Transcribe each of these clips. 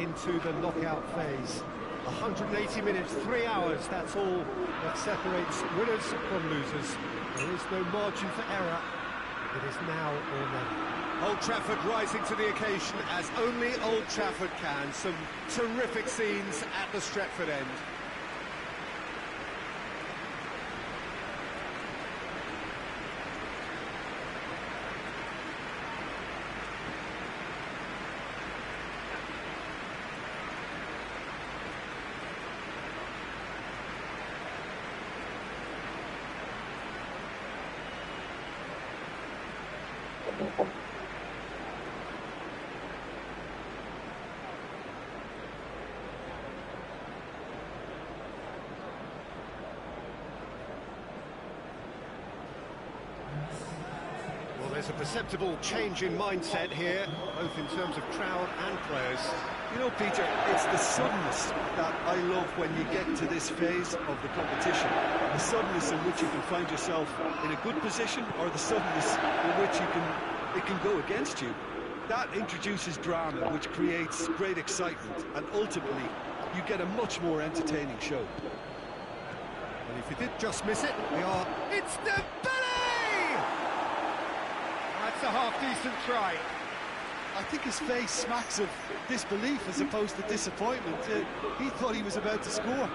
into the knockout phase. 180 minutes, 3 hours, that's all that separates winners from losers. There is no margin for error. It is now or never. Old Trafford rising to the occasion as only Old Trafford can. Some terrific scenes at the Stretford end. Well, there's a perceptible change in mindset here, both in terms of crowd and players. You know, Peter, it's the suddenness that I love when you get to this phase of the competition. The suddenness in which you can find yourself in a good position, or the suddenness in which it can go against you. That introduces drama, which creates great excitement, and ultimately, you get a much more entertaining show. And if you did just miss it, it's the belly! That's a half-decent try. I think his face smacks of disbelief as opposed to disappointment. He thought he was about to score.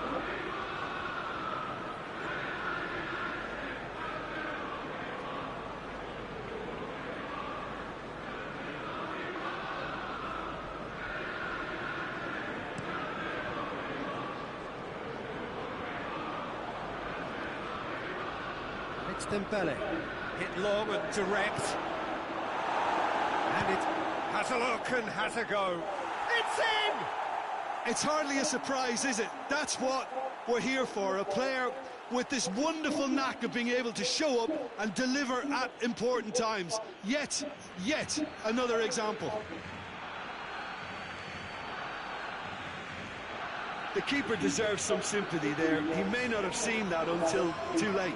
It's Dembele, hit long and direct, and it has a look and has a go. It's in! It's hardly a surprise, is it? That's what we're here for, a player with this wonderful knack of being able to show up and deliver at important times. Yet another example. The keeper deserves some sympathy there. He may not have seen that until too late.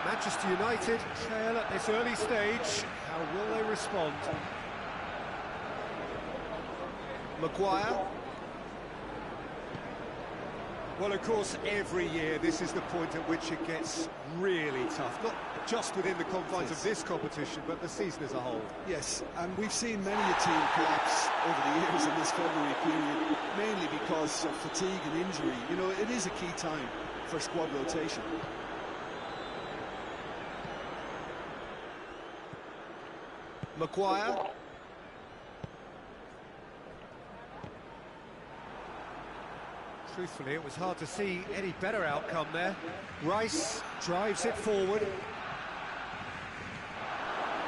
Manchester United trail at this early stage. How will they respond? Maguire. Well, of course, every year this is the point at which it gets really tough. Not just within the confines of this competition, but the season as a whole. Yes, and we've seen many a team collapse over the years in this February period, mainly because of fatigue and injury. You know, it is a key time for squad rotation. Maguire. Truthfully, it was hard to see any better outcome there. Rice drives it forward.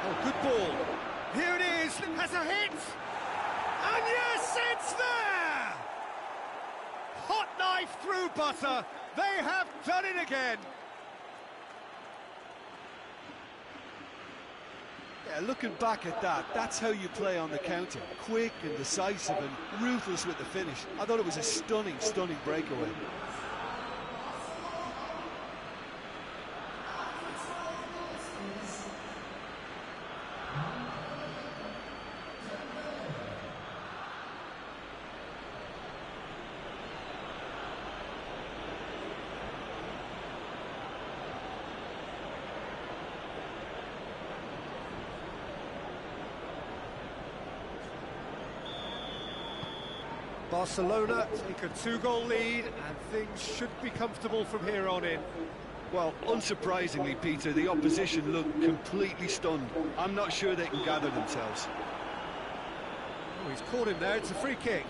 Oh, good ball. Here it is, has a hit! And yes, it's there! Hot knife through butter. They have done it again. Yeah, looking back at that, that's how you play on the counter. Quick and decisive and ruthless with the finish. I thought it was a stunning breakaway. Barcelona take a 2-goal lead, and things should be comfortable from here on in. Well, unsurprisingly, Peter, the opposition look completely stunned. I'm not sure they can gather themselves. Oh, he's caught him there, it's a free kick.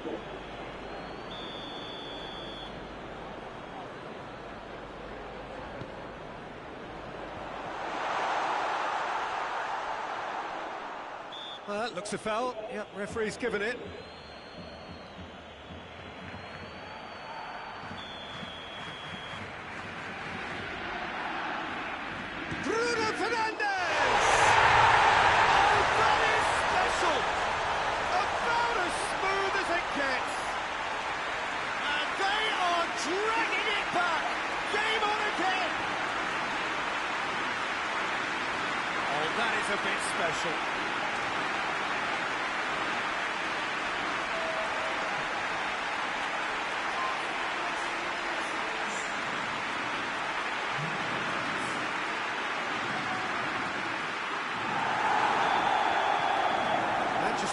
Well, that looks a foul. Yep, referee's given it. Bruno Fernandes! Oh, that is special! About as smooth as it gets. And they are dragging it back. Game on again. Oh, that is a bit special.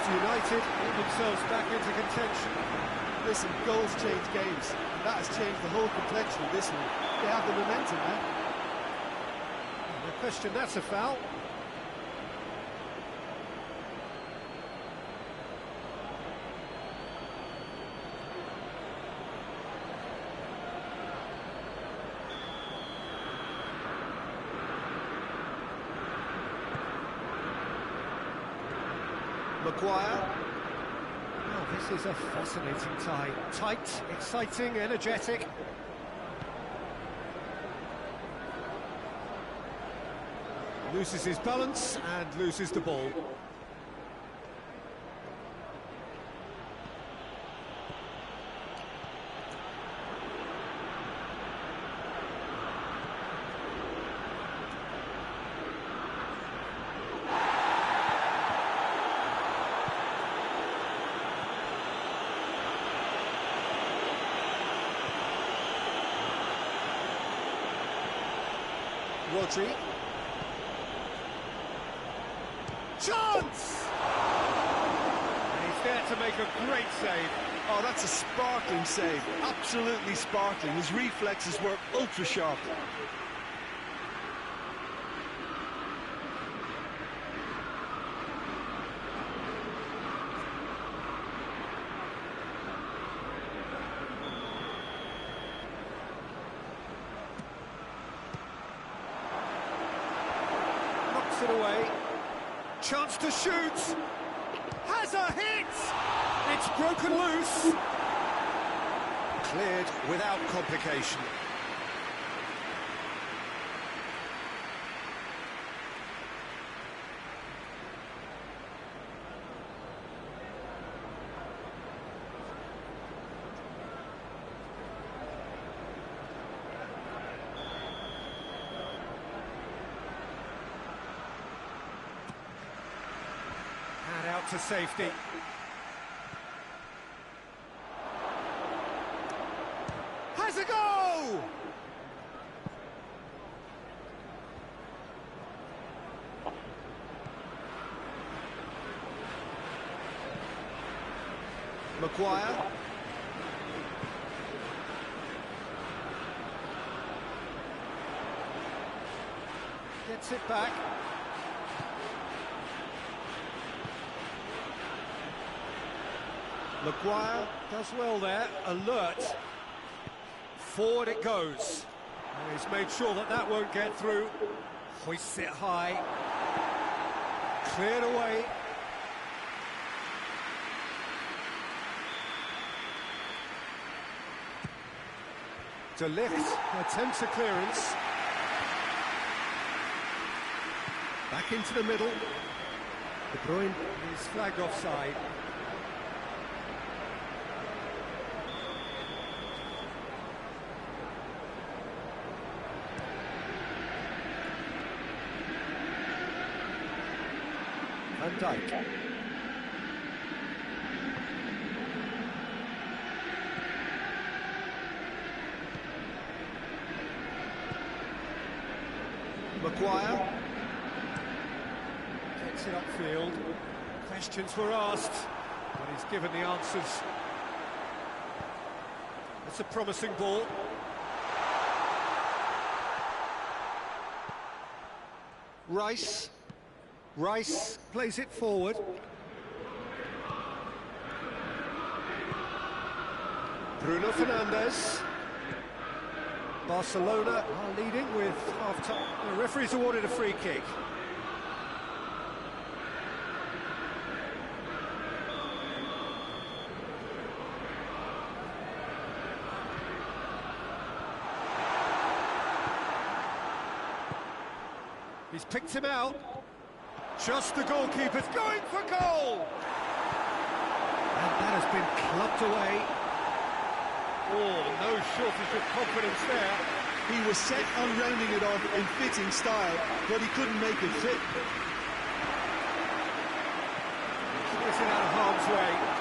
United put themselves back into contention. Listen, goals change games, and that has changed the whole complexion of this one. They have the momentum now. No question, that's a foul. Maguire. Oh, this is a fascinating tie. Tight, exciting, energetic. Loses his balance and loses the ball. Rodri. Chance! And he's there to make a great save. Oh, that's a sparkling save. Absolutely sparkling. His reflexes were ultra sharp. It away. Chance to shoot. Has a hit. It's broken loose. Cleared without complication. Out to safety. Has a go! Maguire. Gets it back. Maguire does well there, alert. Forward it goes. And he's made sure that that won't get through. Hoists it high. Cleared away. De Ligt attempts a clearance. Back into the middle. De Bruyne is flagged offside. Van Dijk. Maguire. Gets it upfield. Questions were asked, but he's given the answers. It's a promising ball. Rice plays it forward. Bruno Fernandes. Barcelona are leading with half-time. The referee's awarded a free kick. He's picked him out. Just the goalkeeper's going for goal! And that has been clubbed away. Oh, no shortage of confidence there. He was set on rounding it off in fitting style, but he couldn't make it fit. It's out of harm's way.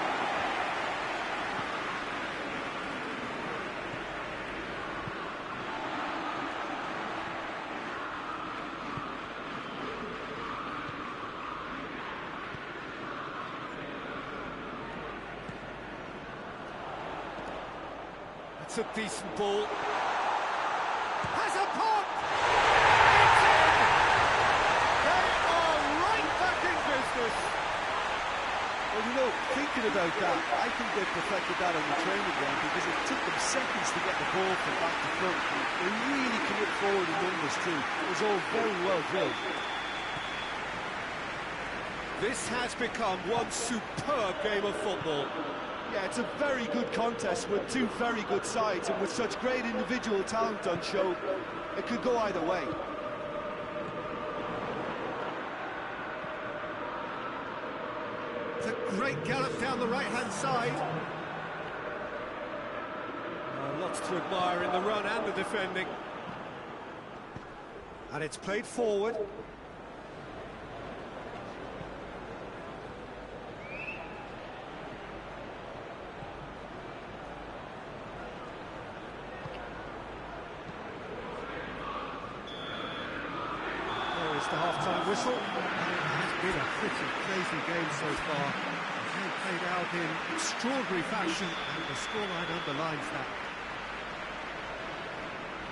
It's a decent ball. Has a pop! It's in! They are right back in business. Well, you know, thinking about that, I think they perfected that on the training ground because it took them seconds to get the ball from back to front. They really commit forward in numbers too. It was all very well drilled. This has become one superb game of football. Yeah, it's a very good contest with two very good sides, and with such great individual talent on show, it could go either way. It's a great gallop down the right-hand side. Lots to admire in the run and the defending. And it's played forward. The half-time whistle. It has been a pretty crazy game so far. They played out in extraordinary fashion, and the scoreline underlines that.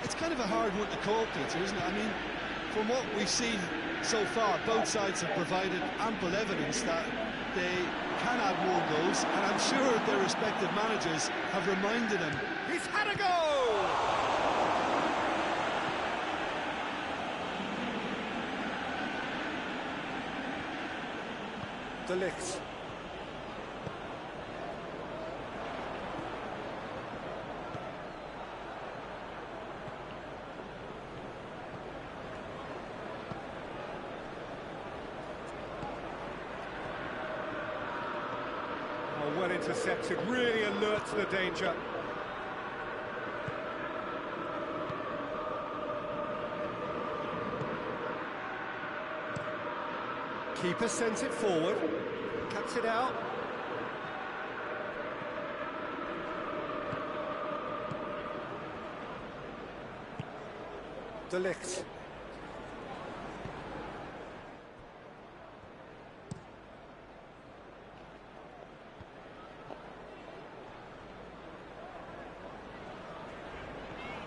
It's kind of a hard one to call, Peter, isn't it? I mean, from what we've seen so far, both sides have provided ample evidence that they can add more goals, and I'm sure their respective managers have reminded them. He's had a goal! De Ligt. Oh, well intercepted, really alert to the danger. Keeper sends it forward, cuts it out. De Ligt.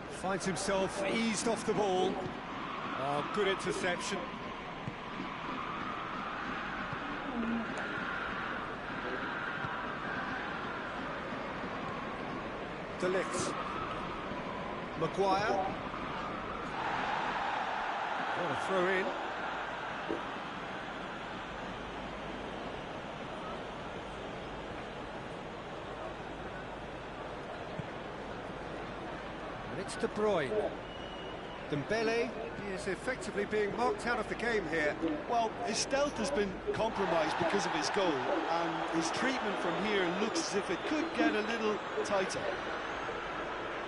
Finds himself eased off the ball. Oh, good interception. De Ligt. Maguire. What a throw in. And it's De Bruyne. Dembele is effectively being marked out of the game here. Well, his stealth has been compromised because of his goal, and his treatment from here looks as if it could get a little tighter.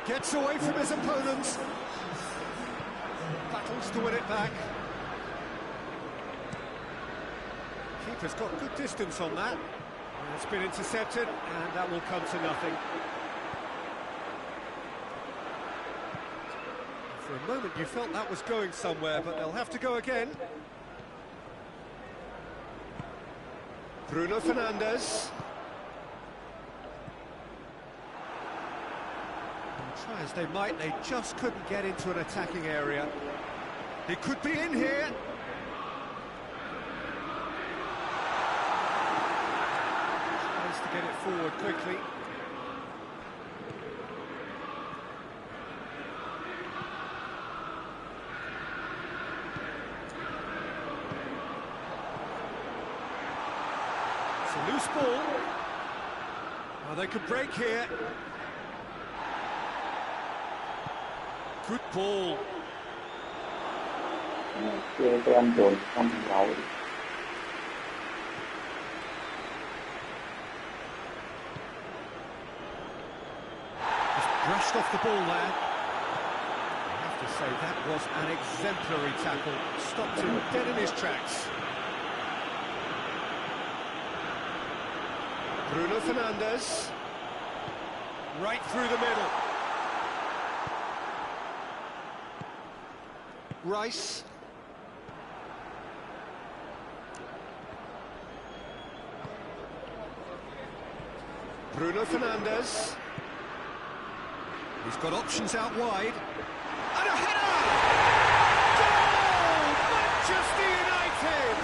Gets away from his opponents. Battles to win it back. Keeper's got good distance on that. It's been intercepted, and that will come to nothing. For a moment you felt that was going somewhere, but they'll have to go again. Bruno Fernandes. Try as they might, they just couldn't get into an attacking area. He could be in here. Tries to get it forward quickly. ball. Oh, they could break here. Good ball. เกมโดนทำเรา Brushed off the ball there. I have to say that was an exemplary tackle. Stopped him dead in his tracks. Bruno Fernandes. Right through the middle. Rice. Bruno Fernandes. He's got options out wide. And a header! Goal! Manchester United!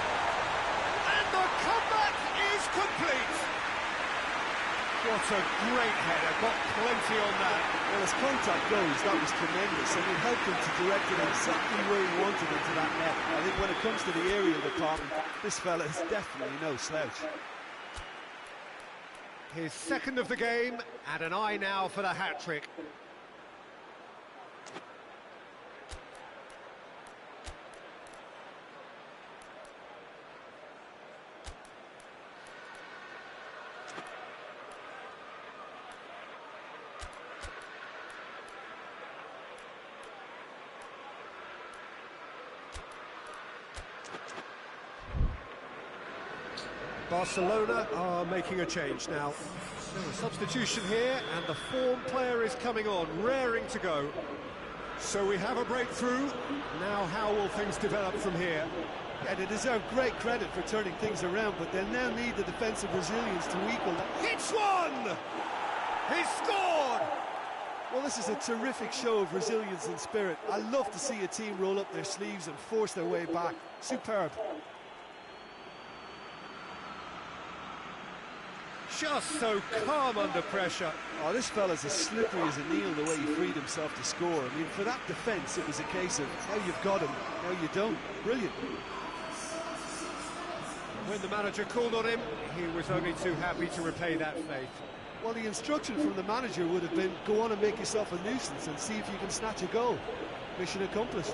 And the comeback is complete! What a great header, got plenty on that. Well, as contact goes, that was tremendous, and it helped him to direct it exactly where he wanted into that net. I think when it comes to the aerial department, this fella is definitely no slouch. His second of the game, and an eye now for the hat-trick. Barcelona are making a change now. There's a substitution here, and the form player is coming on, raring to go. So we have a breakthrough. Now how will things develop from here? Yeah, they deserve great credit for turning things around, but they'll now need the defensive resilience to equal that. Hits one! He scored! Well, this is a terrific show of resilience and spirit. I love to see a team roll up their sleeves and force their way back. Superb. Just so calm under pressure. Oh, this fella's as slippery as a needle the way he freed himself to score. I mean, for that defence, it was a case of now you've got him, now you don't. Brilliant. When the manager called on him, he was only too happy to repay that faith. Well, the instruction from the manager would have been, go on and make yourself a nuisance and see if you can snatch a goal. Mission accomplished.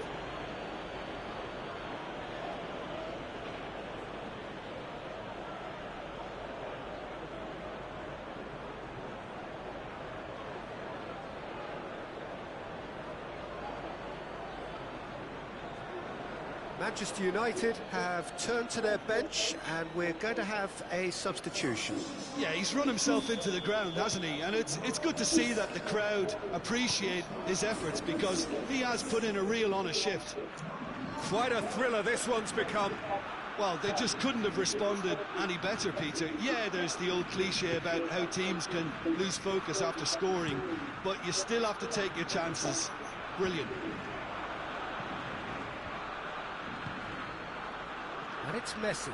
Manchester United have turned to their bench, and we're going to have a substitution. Yeah, he's run himself into the ground, hasn't he? And it's good to see that the crowd appreciate his efforts, because he has put in a real honest shift. Quite a thriller this one's become. Well, they just couldn't have responded any better, Peter. Yeah, there's the old cliche about how teams can lose focus after scoring, but you still have to take your chances. Brilliant. And it's Messi.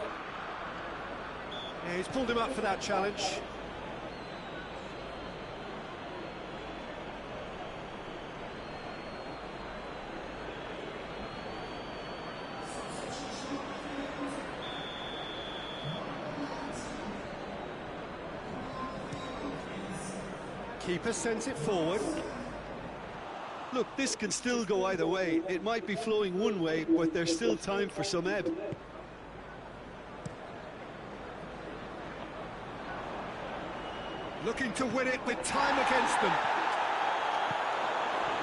Yeah, he's pulled him up for that challenge. Keeper sends it forward. Look, this can still go either way. It might be flowing one way, but there's still time for some ebb. Looking to win it with time against them.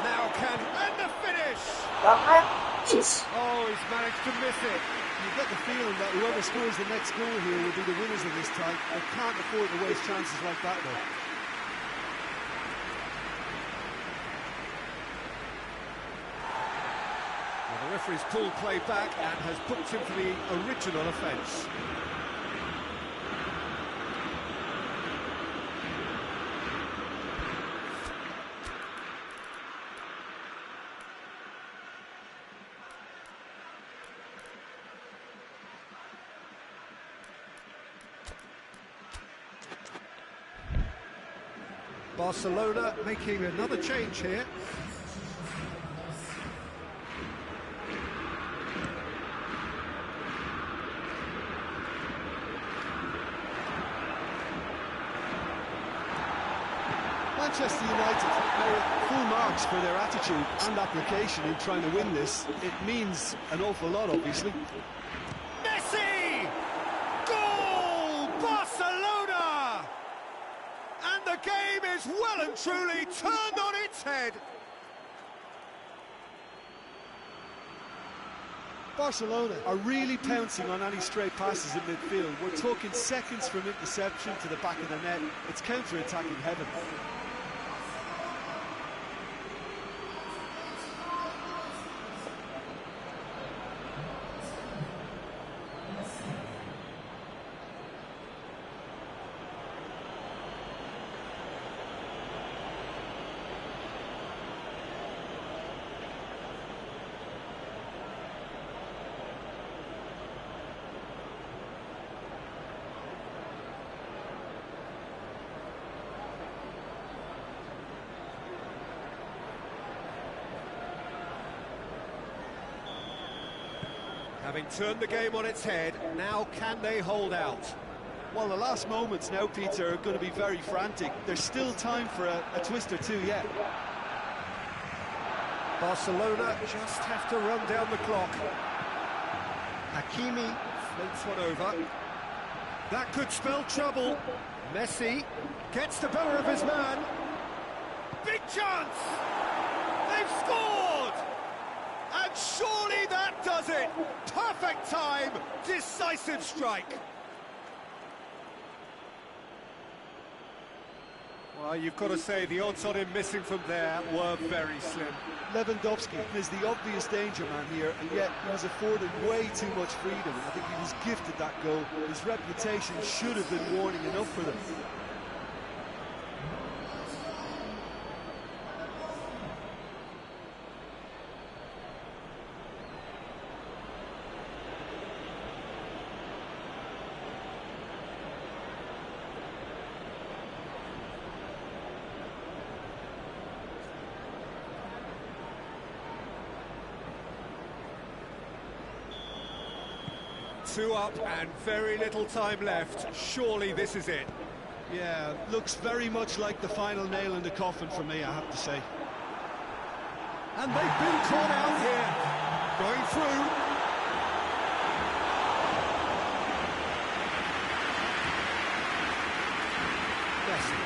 Now and the finish! Oh, he's managed to miss it. You get the feeling that whoever scores the next goal here will be the winners of this tie. They can't afford to waste chances like that, though. Well, the referee's pulled play back and has booked him for the original offence. Barcelona making another change here. Manchester United are full marks for their attitude and application in trying to win this. It means an awful lot, obviously. Messi! Goal! Barcelona! And the game is well and truly turned on its head. Barcelona are really pouncing on any stray passes in midfield. We're talking seconds from interception to the back of the net. It's counter-attacking heaven. Having turned the game on its head, now can they hold out? Well, the last moments now, Peter, are going to be very frantic. There's still time for a twist or two yet. Barcelona just have to run down the clock. Hakimi floats one over. That could spell trouble. Messi gets the better of his man. Big chance! They've scored! And surely that does it! Perfect time, decisive strike. Well, you've got to say the odds on him missing from there were very slim. Lewandowski is the obvious danger man here, and yet he was afforded way too much freedom. I think he was gifted that goal. His reputation should have been warning enough for them. Two up and very little time left. Surely this is it. Yeah, looks very much like the final nail in the coffin for me, I have to say. And they've been caught out here. Going through. Messi.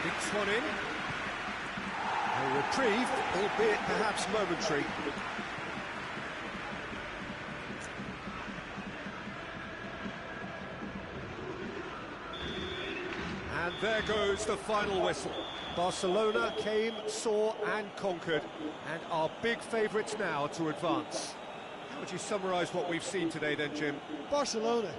Kicks one in. A reprieve, albeit perhaps momentary. And there goes the final whistle. Barcelona came, saw and conquered, and are big favourites now to advance. How would you summarise what we've seen today then, Jim? Barcelona